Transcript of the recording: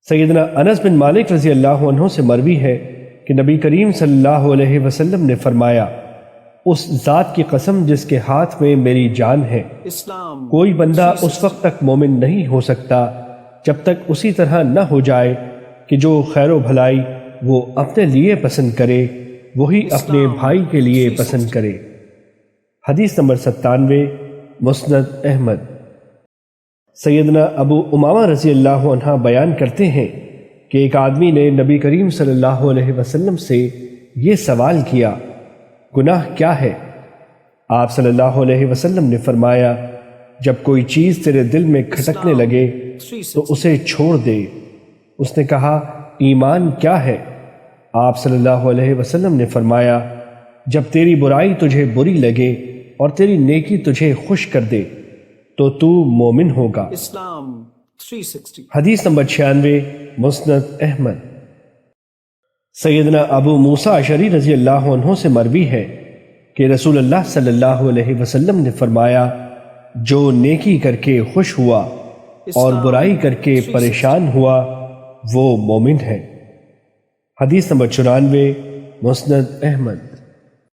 سیدنا انس بن مالک رضی اللہ عنہ سے مروی ہے کہ نبی کریم صلی اللہ علیہ وسلم نے فرمایا، اس ذات کی قسم جس کے ہاتھ میں میری جان ہے، کوئی بندہ اس وقت تک مومن نہیں ہو سکتا جب تک اسی طرح نہ ہو جائے کہ جو خیر و بھلائی وہ اپنے لیے پسند کرے وہی اپنے بھائی کے لیے پسند کرے۔ حدیث نمبر 97، مسند احمد۔ سیدنا ابو امامہ رضی اللہ عنہ بیان کرتے ہیں کہ ایک آدمی نے نبی کریم صلی اللہ علیہ وسلم سے یہ سوال کیا، گناہ کیا ہے؟ آپ صلی اللہ علیہ وسلم نے فرمایا، جب کوئی چیز تیرے دل میں کھٹکنے لگے تو اسے چھوڑ دے۔ اس نے کہا، ایمان کیا ہے؟ آپ صلی اللہ علیہ وسلم نے فرمایا، جب تیری برائی تجھے بری لگے اور تیری نیکی تجھے خوش کر دے تو تو مومن ہوگا۔ حدیث نمبر 96، مسند احمد۔ سیدنا ابو موسیٰ اشعری رضی اللہ عنہ سے مروی ہے کہ رسول اللہ صلی اللہ علیہ وسلم نے فرمایا، جو نیکی کر کے خوش ہوا اور برائی کر کے پریشان ہوا وہ مومن ہے۔ حدیث نمبر 94، مسند احمد۔